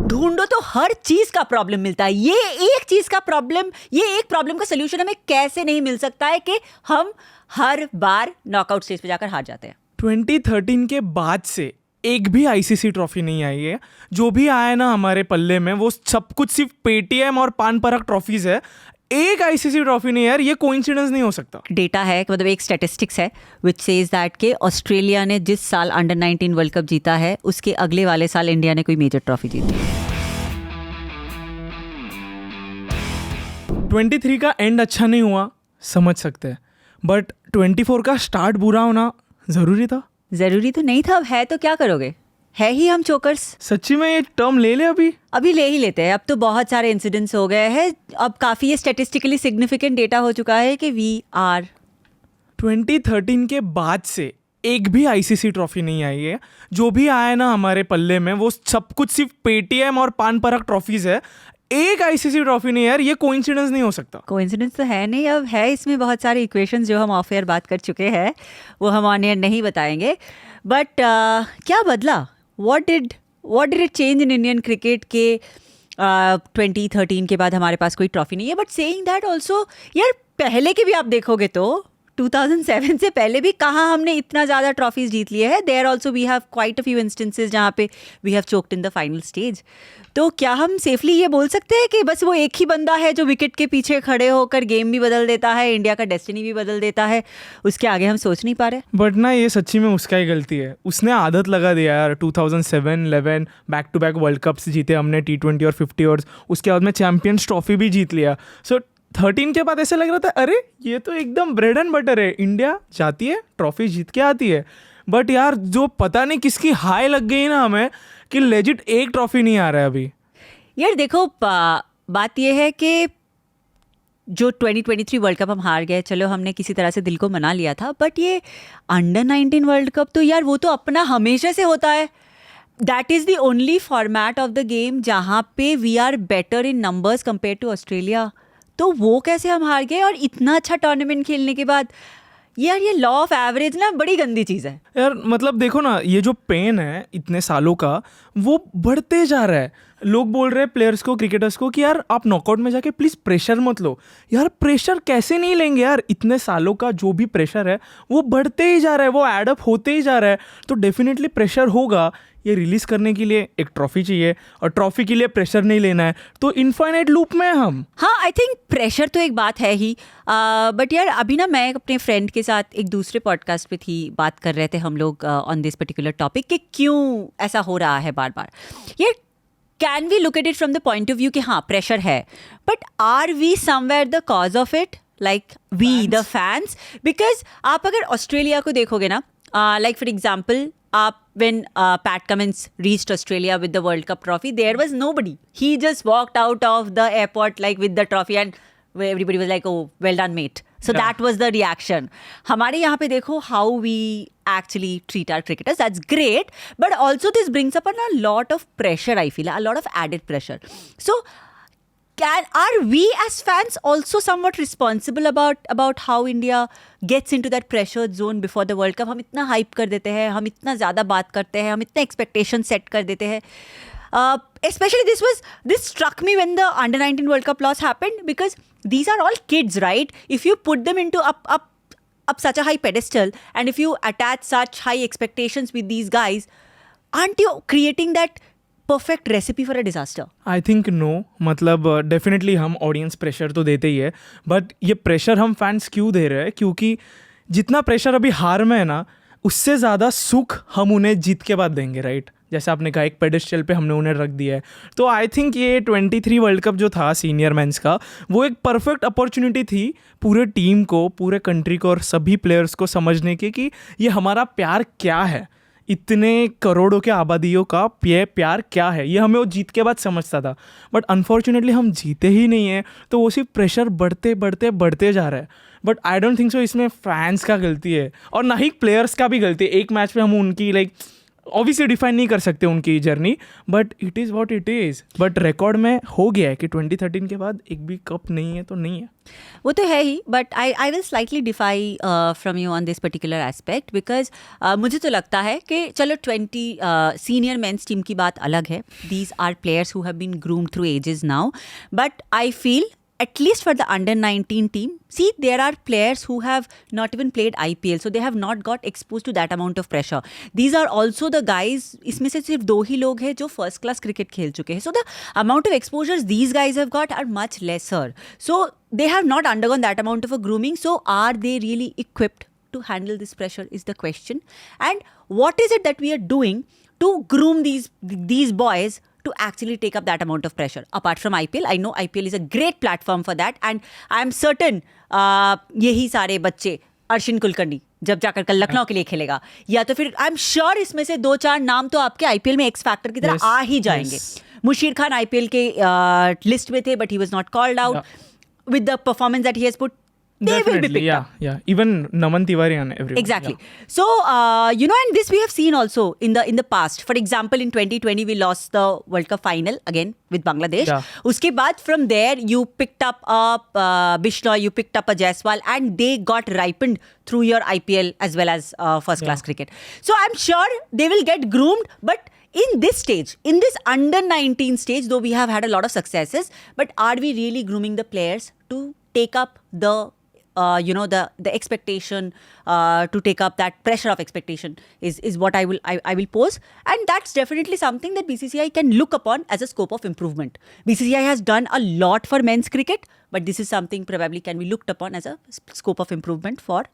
ढूंढो तो हर चीज का प्रॉब्लम मिलता है। ये एक प्रॉब्लम का सोल्यूशन हमें कैसे नहीं मिल सकता है कि हम हर बार नॉकआउट स्टेज पे जाकर हार जाते हैं। 2013 के बाद से एक भी आईसीसी ट्रॉफी नहीं आई है। जो भी आया ना हमारे पल्ले में वो सब कुछ सिर्फ पेटीएम और पान परक ट्रॉफीज है। एक आईसीसी ट्रॉफी नहीं यार, ये कोइंसिडेंस नहीं हो सकता। डेटा है, मतलब एक स्टैटिस्टिक्स है विच सेज दैट के ऑस्ट्रेलिया ने जिस साल अंडर 19 वर्ल्ड कप जीता है उसके अगले वाले साल इंडिया ने कोई मेजर ट्रॉफी जीती। 23 का एंड अच्छा नहीं हुआ समझ सकते हैं, बट 24 का स्टार्ट बुरा होना ज़रूरी था? जरूरी तो नहीं था, अब है तो क्या करोगे, है ही हम चोकर्स। सच्ची में ये टर्म ले ले अभी ले ही लेते हैं। अब तो बहुत सारे इंसिडेंट्स हो गए हैं, अब काफ़ी ये स्टैटिस्टिकली सिग्निफिकेंट डेटा हो चुका है कि वी आर। 2013 के बाद से एक भी आईसीसी ट्रॉफी नहीं आई है। जो भी आया ना हमारे पल्ले में वो सब कुछ सिर्फ पेटीएम और पान परक ट्रॉफीज है। एक आईसीसी ट्रॉफी नहीं यार, ये कोइंसिडेंस नहीं हो सकता। कोइंसिडेंस तो है नहीं, अब है इसमें बहुत सारे इक्वेशंस जो हम ऑफ एयर बात कर चुके हैं, वो हम ऑन एयर नहीं बताएंगे। बट क्या बदला, what did it change in Indian cricket के 2013 के बाद हमारे पास कोई ट्रॉफी नहीं है। बट सेइंग दैट ऑल्सो यार, पहले के भी आप देखोगे तो 2007 से पहले भी कहाँ हमने इतना ज़्यादा ट्रॉफीज जीत लिए हैं। There also we have quite a few instances जहाँ पे we have choked in the final stage. तो क्या हम सेफली ये बोल सकते हैं कि बस वो एक ही बंदा है जो विकेट के पीछे खड़े होकर गेम भी बदल देता है, इंडिया का डेस्टिनी भी बदल देता है, उसके आगे हम सोच नहीं पा रहे? बट ना ये सच्ची में उसका ही गलती है। उसने आदत लगा दिया यार। 2007-11 back to back world cups जीते हमने, T20 और 50 ओवर्स। उसके बाद में चैंपियंस ट्रॉफी भी जीत लिया। सो 13 के बाद ऐसा लग रहा था अरे ये तो एकदम ब्रेड एंड बटर है, इंडिया जाती है ट्रॉफी जीत के आती है। बट यार जो पता नहीं किसकी हाई लग गई ना हमें कि लेजिट एक ट्रॉफी नहीं आ रहा है अभी। यार देखो, बात यह है कि जो 2023 वर्ल्ड कप हम हार गए, चलो हमने किसी तरह से दिल को मना लिया था, बट ये अंडर 19 वर्ल्ड कप तो यार वो तो अपना हमेशा से होता है। That is the only format of the game जहाँ पे we are better in numbers compare to Australia. तो वो कैसे हम हार गए, और इतना अच्छा टूर्नामेंट खेलने के बाद? यार ये लॉ ऑफ एवरेज ना बड़ी गंदी चीज़ है यार। मतलब देखो ना, ये जो पेन है इतने सालों का वो बढ़ते जा रहा है। लोग बोल रहे हैं प्लेयर्स को, क्रिकेटर्स को कि यार आप नॉकआउट में जाके प्लीज़ प्रेशर मत लो। यार प्रेशर कैसे नहीं लेंगे यार, इतने सालों का जो भी प्रेशर है वो बढ़ते ही जा रहा है, वो एडअप होते ही जा रहा है। तो डेफिनेटली प्रेशर होगा। ये रिलीज़ करने के लिए एक ट्रॉफी चाहिए, और ट्रॉफी के लिए प्रेशर नहीं लेना है, तो इनफाइनाइट लूप में हम। हाँ, आई थिंक प्रेशर तो एक बात है ही। बट यार अभी ना मैं अपने फ्रेंड के साथ एक दूसरे पॉडकास्ट पे थी, बात कर रहे थे हम लोग ऑन दिस पर्टिकुलर टॉपिक कि क्यों ऐसा हो रहा है बार बार। यार can we look at it from the point of view कि हाँ प्रेशर है, but are we somewhere the cause of it, like we the fans? Because आप अगर ऑस्ट्रेलिया को देखोगे ना, लाइक फॉर एग्जाम्पल आप when Pat Cummins reached Australia with the World Cup trophy, there was nobody. He just walked out of the airport like with the trophy, and everybody was like, oh, well done mate. So Yeah. that was the reaction. हमारे यहाँ पे देखो how we actually treat our cricketers. That's great, but also this brings up a lot of pressure, I feel, a lot of added pressure. So are we as fans also somewhat responsible about how India gets into that pressure zone before the World Cup? हम इतना hype कर देते हैं, हम इतना ज़्यादा बात करते हैं, हम इतना expectation set कर देते हैं. Especially this struck me when the under 19 World Cup loss happened, because these are all kids, right? If you put them into up such a high pedestal, and if you attach such high expectations with these guys, aren't you creating that perfect recipe for a disaster? I think no. मतलब definitely हम audience pressure तो देते ही है, but ये pressure हम fans क्यों दे रहे हैं? क्योंकि जितना प्रेशर अभी हार में है ना, उससे ज़्यादा सुख हम उन्हें जीत के बाद देंगे, राइट? जैसे आपने कहा एक पेडेस्टल पे हमने उन्हें रख दिया है। तो आई थिंक ये 23 वर्ल्ड कप जो था सीनियर मेंस का, वो एक परफेक्ट अपॉर्चुनिटी थी पूरे टीम को, पूरे कंट्री को और सभी प्लेयर्स को समझने की कि ये हमारा प्यार क्या है, इतने करोड़ों के आबादियों का प्यार क्या है, ये हमें वो जीत के बाद समझता था। बट अनफॉर्चुनेटली हम जीते ही नहीं हैं, तो वो सिर्फ प्रेशर बढ़ते जा रहा है। But I don't think so इसमें फैंस का गलती है और ना ही प्लेयर्स का भी गलती है। एक मैच पे हम उनकी ऑब्वियसली डिफाइन नहीं कर सकते उनकी journey, but it is what it is. But record में हो गया है कि 2013 के बाद एक भी कप नहीं है तो नहीं है. वो तो है ही, but I will slightly defy from you on this particular aspect, because मुझे तो लगता है कि चलो 20 सीनियर मेंस टीम की बात अलग है. These are players who have been groomed through ages now, but I feel at least for the under 19 team, see, there are players who have not even played IPL, so they have not got exposed to that amount of pressure. These are also the guys, इसमें से सिर्फ 2 ही लोग हैं जो first class cricket खेल चुके हैं, so the amount of exposures these guys have got are much lesser, so they have not undergone that amount of a grooming. So are they really equipped to handle this pressure is the question. And what is it that we are doing to groom these boys to actually take up that amount of pressure? Apart from IPL, I know IPL is a great platform for that, and I am certain यही सारे बच्चे, अर्शिन कुलकर्णी जब जाकर कल लखनऊ के लिए खेलेगा, या तो फिर आई एम श्योर इसमें से 2-4 नाम तो आपके IPL में एक्स फैक्टर की तरह आ ही जाएंगे. मुशीर खान IPL के लिस्ट में थे, but he was not called out. With the performance that he has put, they will be picked up. Yeah. Even Naman Tiwari and everyone. Exactly. So, and this we have seen also in the past. For example, in 2020, we lost the World Cup final again with Bangladesh. Yeah. Uske baad, from there, you picked up a Bishnoi, you picked up a Jaiswal, and they got ripened through your IPL as well as first-class cricket. So, I'm sure they will get groomed, but in this stage, in this under 19 stage, though we have had a lot of successes, but are we really grooming the players to take up the the expectation, to take up that pressure of expectation is what I will pose, and that's definitely something that BCCI can look upon as a scope of improvement. BCCI has done a lot for men's cricket, but this is something probably can be looked upon as a scope of improvement for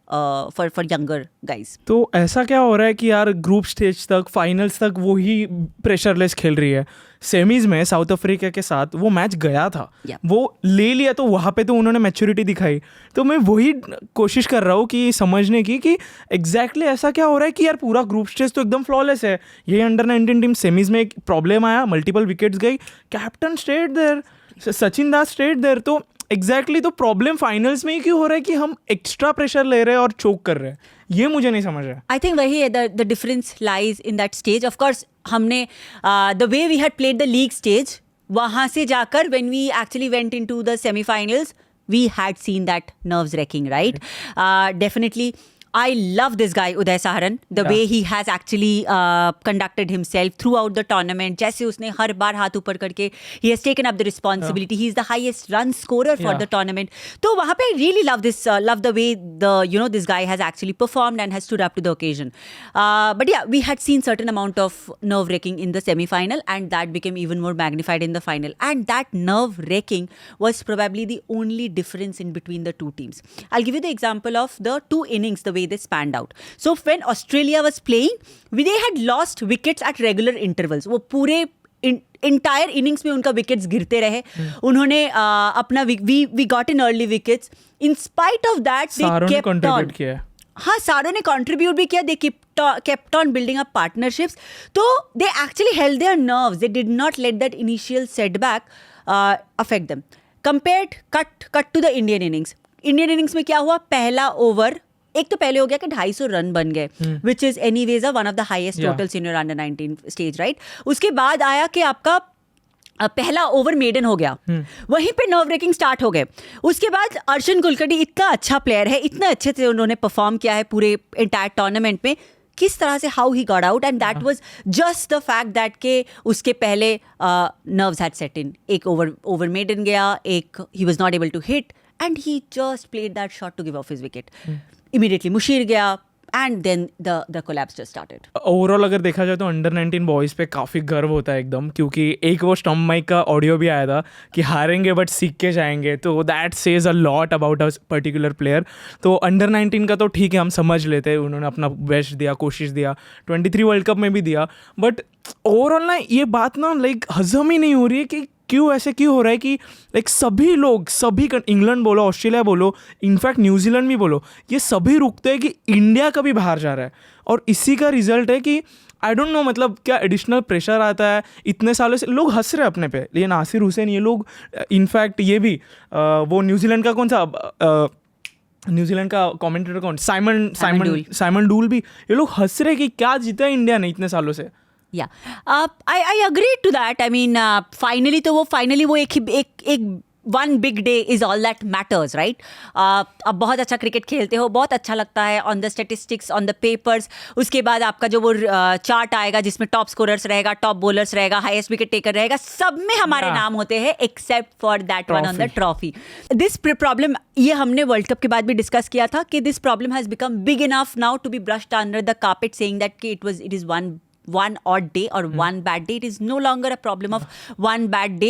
younger guys. तो ऐसा क्या हो रहा है कि यार group stage तक, finals तक वो ही प्रेशरलेस खेल रही है. सेमीज में साउथ अफ्रीका के साथ वो मैच गया था, वो ले लिया, तो वहाँ पे तो उन्होंने मैच्योरिटी दिखाई. तो मैं वही कोशिश कर रहा हूँ कि समझने की कि एग्जैक्टली ऐसा क्या हो रहा है कि यार पूरा ग्रुप स्टेज तो एकदम फ्लॉलेस है. ये अंडर 19 टीम सेमीज में एक प्रॉब्लम आया, मल्टीपल विकेट्स गई, captain stayed there, Sachin Das stayed there. तो एग्जैक्टली तो प्रॉब्लम फाइनल्स में ही क्यों हो रहा है कि हम एक्स्ट्रा प्रेशर ले रहे हैं और चोक कर रहे हैं, ये मुझे नहीं समझ रहा है. आई थिंक वही है, the difference lies in that stage. Of course हमने the way we had played the league stage, वहाँ से जाकर when we actually went into the semifinals, we had seen that nerves wracking, right? Definitely. I love this guy Uday Saharan, the way he has actually conducted himself throughout the tournament. जैसे उसने हर बार हाथ ऊपर करके he has taken up the responsibility. He is the highest run scorer for the tournament. तो वहाँ पे I really love the way this guy has actually performed and has stood up to the occasion. But yeah, we had seen certain amount of nerve wracking in the semi-final, and that became even more magnified in the final. And that nerve wracking was probably the only difference in between the two teams. I'll give you the example of the two innings, the way they spanned out. So when Australia was playing, they had lost wickets at regular intervals. वो पूरे entire innings में उनका wickets गिरते रहे. उन्होंने अपना we got in early wickets. In spite of that, they kept on. किया. हाँ, सारों ने contribute भी किया. They kept on building up partnerships. तो they actually held their nerves. They did not let that initial setback affect them. Compared, cut to the Indian innings. Indian innings में क्या हुआ? पहला ओवर एक तो पहले हो गया कि 250 रन बन गए, which is anyways one of the highest total senior under 19 stage, right. उसके बाद आया कि आपका पहला ओवर मेडन हो गया, वहीं पे नर्व ब्रेकिंग स्टार्ट हो गए. उसके बाद अर्शिन कुलकर्णी इतना अच्छा प्लेयर है, इतना अच्छे से उन्होंने परफॉर्म किया है पूरे एंटायर टूर्नामेंट में, किस तरह से how he got out, and that was just the fact that के उसके पहले नर्व्स हैड सेट इन. एक ओवर मेडन गया, एक ही was not able to hit, and he just played that shot to give off his wicket. Immediately Musheer गया, and then the collapse just started. Overall अगर देखा जाए तो अंडर 19 बॉयज़ पे काफ़ी गर्व होता है एकदम, क्योंकि एक वो स्टम्प माइक का ऑडियो भी आया था कि हारेंगे बट सीख के जाएंगे, तो that says a lot about a particular player. तो अंडर 19 का तो ठीक है, हम समझ लेते हैं, उन्होंने अपना बेस्ट दिया, कोशिश दिया, 23 वर्ल्ड कप में भी दिया, बट ओवरऑल ना ये बात ना लाइक हजम ही नहीं हो रही है कि क्यों हो रहा है कि लाइक सभी लोग, इंग्लैंड बोलो, ऑस्ट्रेलिया बोलो, इनफैक्ट न्यूजीलैंड भी बोलो, ये सभी रुकते हैं कि इंडिया कभी बाहर जा रहा है. और इसी का रिजल्ट है कि आई डोंट नो, मतलब क्या एडिशनल प्रेशर आता है. इतने सालों से लोग हंस रहे हैं अपने पे, ये नासिर हुसैन, ये लोग, इनफैक्ट ये भी वो न्यूजीलैंड का कौन सा न्यूजीलैंड का कमेंटेटर कौन, Simon साइमन डूल भी, ये लोग हंस रहे कि क्या जीता है इंडिया ने इतने सालों से. Yeah, I agree to that. I mean, finally वो एक one big day is all that matters, right? अब बहुत अच्छा क्रिकेट खेलते हो, बहुत अच्छा लगता है on the statistics, on the papers. उसके बाद आपका जो वो चार्ट आएगा जिसमें टॉप स्कोरर्स रहेगा, टॉप बॉलर्स रहेगा, हाईएस्ट विकेट टेकर रहेगा, सब में हमारे नाम होते हैं except for that one on the trophy. This problem ये हमने वर्ल्ड कप के बाद भी डिस्कस किया था कि this problem has become big enough now to be brushed under the carpet, saying that it is one odd day or one bad day. It is no longer a problem of one bad day.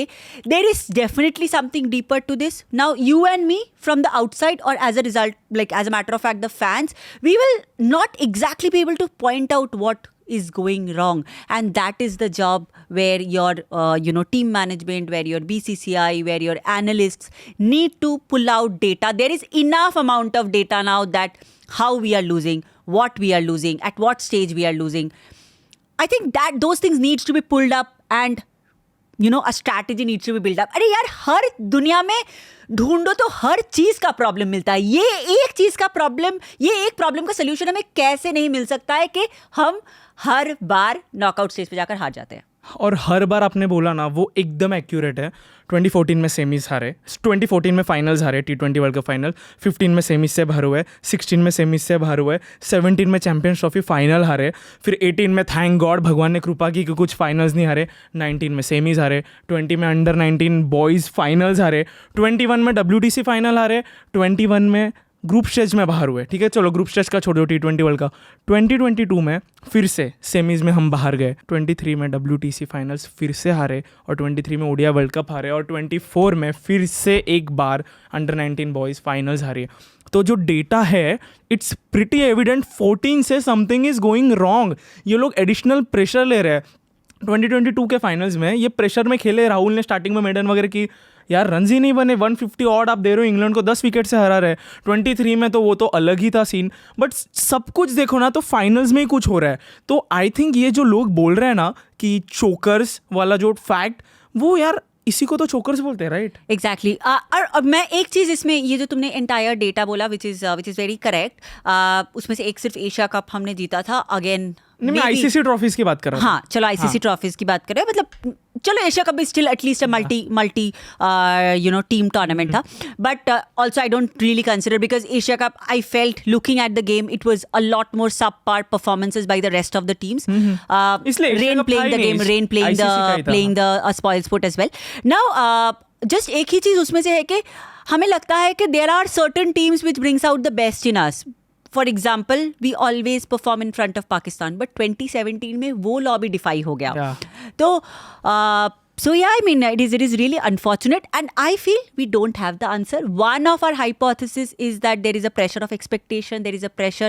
There is definitely something deeper to this. Now you and me from the outside, or as a result, like as a matter of fact the fans, we will not exactly be able to point out what is going wrong, and that is the job where your team management, where your BCCI, where your analysts need to pull out data. There is enough amount of data now that how we are losing, what we are losing, at what stage we are losing. I think that those things needs to be pulled up, and a strategy needs to be built up. अरे यार, हर दुनिया में ढूंढो तो हर चीज का problem मिलता है. ये एक प्रॉब्लम का सोल्यूशन हमें कैसे नहीं मिल सकता है कि हम हर बार नॉकआउट स्टेज पे जाकर हार जाते हैं. और हर बार आपने बोला ना वो एकदम एक्यूरेट है. 2014 में सेमीज हारे, 2014 में फाइनल्स हारे, T20 वर्ल्ड कप फाइनल, 15 में सेमीज से बाहर हुए, 16 में सेमीज से बाहर हुए, 17 में चैंपियंस ट्रॉफी फाइनल हारे, फिर 18 में थैंक गॉड भगवान ने कृपा की कि कुछ फाइनल्स नहीं हारे, 19 में सेमीज हारे, 20 में अंडर 19 बॉयज़ फाइनल्स हारे, 21 में WTC फाइनल हारे, 21 में ग्रुप स्टेज में बाहर हुए. ठीक है, चलो ग्रुप स्टेज का छोड़ो, T20 वर्ल्ड कप. 2022 में फिर से सेमीज़ में हम बाहर गए, 23 में WTC फाइनल्स फिर से हारे, और 23 में ओडिया वर्ल्ड कप हारे, और 24 में फिर से एक बार अंडर 19 बॉयज़ फाइनल्स हारे. तो जो डेटा है इट्स प्रिटी एविडेंट 14 से समथिंग इज़ गोइंग रॉन्ग. ये लोग एडिशनल प्रेशर ले रहे हैं. 2022 के फाइनल्स में ये प्रेशर में खेले. राहुल ने स्टार्टिंग में मेडन वगैरह की, यार रन ही नहीं बने, 150 ऑड आप दे रहे हो, इंग्लैंड को 10 विकेट से हरा रहे. 23 में तो वो तो अलग ही था सीन. बट सब कुछ देखो ना तो फाइनल्स में ही कुछ हो रहा है. तो आई थिंक ये जो लोग बोल रहे हैं ना कि चोकर्स वाला जो फैक्ट, वो यार इसी को तो चोकर्स बोलते हैं, राइट? एग्जैक्टली. और मैं एक चीज़ इसमें, ये जो तुमने एंटायर डेटा बोला विच इज़ वेरी करेक्ट, उसमें से एक सिर्फ एशिया कप हमने जीता था. अगेन मैं आईसीसी ट्रॉफीज की बात कर रहा हूँ. हाँ, चलो आईसीसी ट्रॉफीज की बात करें. मतलब चलो एशिया कप भी still at least multi team tournament था. But also I don't really consider, because Asia cup I felt looking at the game it was a lot more sub par performances by the rest of the teams. Rain playing the game, rain playing the spoil sport as well. Now just एक ही चीज़ उसमें से है कि हमें लगता है कि there are certain teams which brings out the best in us. For example we always perform in front of Pakistan, but 2017 में वो लॉ भी डिफाई हो गया. तो so yeah, I mean it is really unfortunate, and I feel we don't have the answer. One of our hypothesis is that there is a pressure of expectation, there is a pressure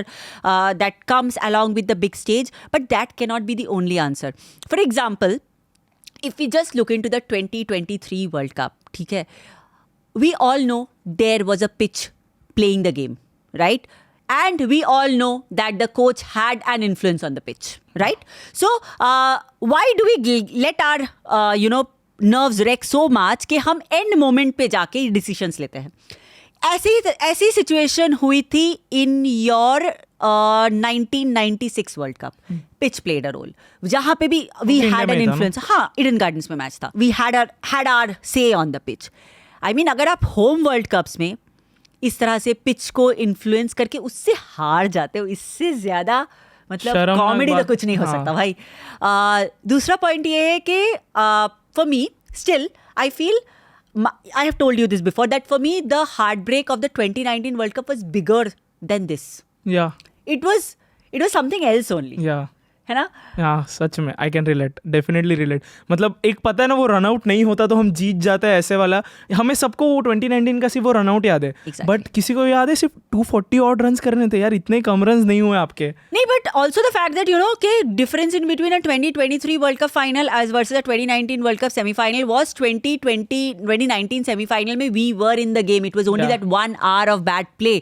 that comes along with the big stage, but that cannot be the only answer. For example, if we just look into the 2023 World Cup, ठीक है, we all know there was a pitch playing the game, right? And we all know that the coach had an influence on the pitch, right? So why do we let our nerves wreck so much कि हम end moment पे जाके decisions लेते हैं? ऐसी situation हुई थी in your 1996 world cup. Pitch played a role, जहाँ पे भी we had an influence. हाँ, ईडन गार्डन्स में मैच था. We had our say on the pitch. I mean अगर आप होम वर्ल्ड कप्स में इस तरह से पिच को इन्फ्लुएंस करके उससे हार जाते हो, इससे ज्यादा मतलब कॉमेडी तो कुछ नहीं हो सकता भाई. दूसरा पॉइंट ये है कि for me still I feel, I have told you this before, that for me the heartbreak of the 2019 World Cup was bigger than this. Yeah. It was something else only. Yeah. है ना? हाँ, सच में I can relate, definitely relate. मतलब एक पता है ना, वो रनआउट नहीं होता तो हम जीत जाते हैं, ऐसे वाला. हमें सबको वो 2019 का सिर्फ वो रनआउट याद है, बट किसी को याद है सिर्फ 240 ऑड रन करने थे. यार इतने कम रन नहीं हुए आपके. नहीं, but also the fact that के difference in between a 2023 world cup final as versus a 2019 world cup semifinal was 2019 semifinal में we were in the game. It was only that 1 hour of bad play.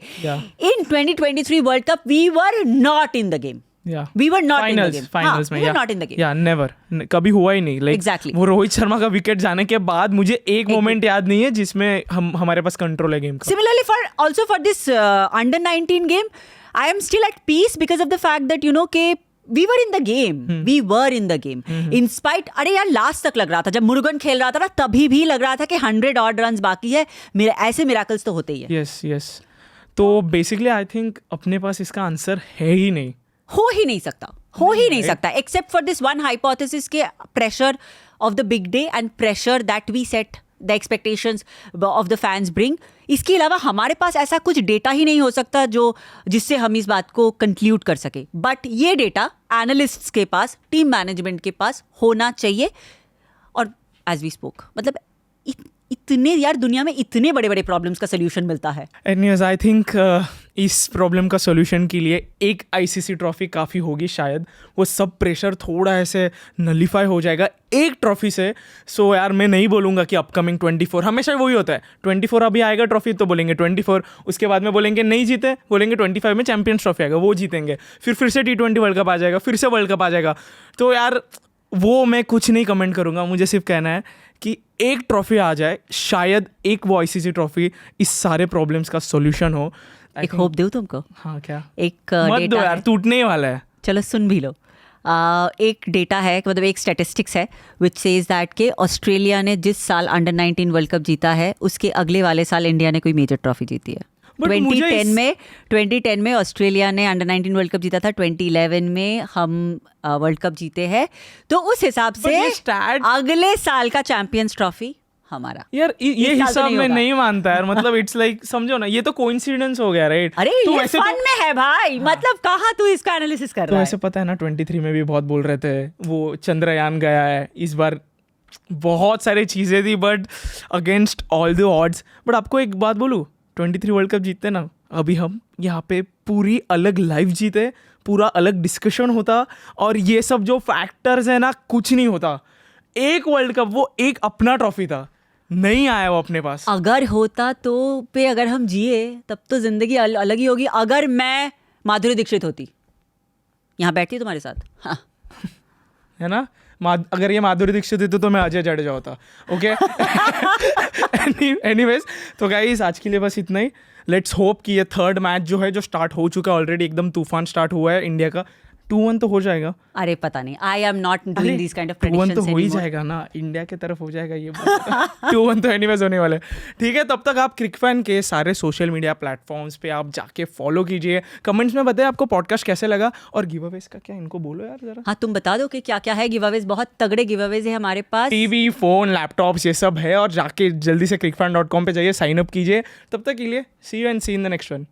In 2023 world cup we were not in the game. Yeah. We were not in the game. Finals हाँ, में we were yeah. not in the game. Yeah, never. कभी हुआ ही नहीं. Like Exactly. वो रोहित शर्मा का wicket जाने के बाद मुझे एक मोमेंट याद नहीं है जिसमें हमारे पास कंट्रोल है गेम का. Similarly, for this under 19 game, I am still at peace because of the fact that कि we were in the game. We were in the game. In spite, अरे यार लास्ट तक लग रहा था जब मुरुगन खेल रहा था ना, तभी भी लग रहा था कि 100 ऑड रन्स बाकी है. मेरे ऐसे मिराकल्स तो होते ही है. Yes. तो बेसिकली आई थिंक अपने पास इसका आंसर है ही नहीं. हो ही नहीं सकता except for this one hypothesis के pressure of the big day and pressure that we set the expectations of the fans bring. इसके अलावा हमारे पास ऐसा कुछ डेटा ही नहीं हो सकता जिससे हम इस बात को कंक्लूड कर सके. बट ये डेटा एनालिस्ट्स के पास, टीम मैनेजमेंट के पास होना चाहिए. और एज वी स्पोक, मतलब इतने यार दुनिया में इतने बड़े बड़े प्रॉब्लम्स का सोल्यूशन मिलता है. एनीवेज आई थिंक इस प्रॉब्लम का सोल्यूशन के लिए एक आईसीसी ट्रॉफी काफ़ी होगी शायद. वो सब प्रेशर थोड़ा ऐसे नलीफाई हो जाएगा एक ट्रॉफी से. सो यार मैं नहीं बोलूँगा कि अपकमिंग 24, हमेशा वही होता है 24 अभी आएगा ट्रॉफी तो बोलेंगे 24, उसके बाद में बोलेंगे नहीं जीते, बोलेंगे 25 में चैंपियंस ट्रॉफी आएगा, वो जीतेंगे, फिर से T20 वर्ल्ड कप आ जाएगा, फिर से वर्ल्ड कप आ जाएगा. तो यार वो मैं कुछ नहीं कमेंट करूँगा. मुझे सिर्फ कहना है कि एक ट्रॉफी आ जाए, शायद एक वो आईसीसी ट्रॉफी इस सारे प्रॉब्लम्स का सोल्यूशन हो. एक होप दूँ तुमको. हाँ क्या? एक मत दो डेटा यार, टूटने ही वाला है. चलो सुन भी लो. एक डेटा है, मतलब एक स्टैटिस्टिक्स है विच सेज दैट के ऑस्ट्रेलिया ने जिस साल अंडर 19 वर्ल्ड कप जीता है उसके अगले वाले साल इंडिया ने कोई मेजर ट्रॉफी जीती है. 2010 में ऑस्ट्रेलिया ने अंडर 19 वर्ल्ड कप जीता था. 2011 में हम वर्ल्ड कप जीते हैं. तो उस हिसाब से अगले साल का चैंपियंस ट्रॉफी हमारा. यार ये हिसाब में नहीं मानता यार. मतलब इट्स लाइक समझो ना, ये तो कोइंसिडेंस हो गया राइट. अरे ये फन में है भाई. मतलब कहाँ तू इसका एनालिसिस कर रहा है. तो ऐसे पता है ना 23 में भी बहुत बोल रहे थे वो चंद्रयान गया है इस बार, बहुत सारी चीज़ें थी but against all the odds. But आपको एक बात बोलूँ, 23 वर्ल्ड कप जीतते ना, अभी हम यहाँ पे पूरी अलग लाइफ जीते, पूरा अलग डिस्कशन होता और ये सब जो फैक्टर्स है ना कुछ नहीं होता. एक वर्ल्ड कप, वो एक अपना ट्रॉफी था, नहीं आया वो अपने पास. अगर होता तो पे अगर हम जिए तब तो जिंदगी अलग ही होगी. अगर मैं माधुरी दीक्षित होती, यहाँ बैठती तुम्हारे साथ. हाँ. है ना, अगर ये माधुरी दीक्षित थी तो मैं अजय जडेजा होता. ओके. एनीवेज तो गाइस आज के लिए बस इतना ही. लेट्स होप कि ये थर्ड मैच जो है, जो स्टार्ट हो चुका है ऑलरेडी, एकदम तूफान स्टार्ट हुआ है इंडिया का. 2-1 तो हो जाएगा. अरे पता नहीं, I am not doing this kind of 2-1 तो हो ही जाएगा ना, इंडिया की तरफ हो जाएगा ये. 2-1 तो एनीवेज होने वाला है. ठीक है, तब तक आप क्रिकफैन के सारे सोशल मीडिया प्लेटफॉर्म्स पे आप जाके फॉलो कीजिए. कमेंट्स में बताइए आपको पॉडकास्ट कैसे लगा, और गिव अवेज का क्या इनको बोलो यार जरा. हाँ तुम बता दो कि क्या क्या है गिव अवेज. बहुत तगड़े गिव अवेज है हमारे पास. टीवी, फोन, लैपटॉप्स ये सब है, और जाके जल्दी से crickfan.com पे जाइए, साइन अप कीजिए. तब तक के लिए see you and see in the next one.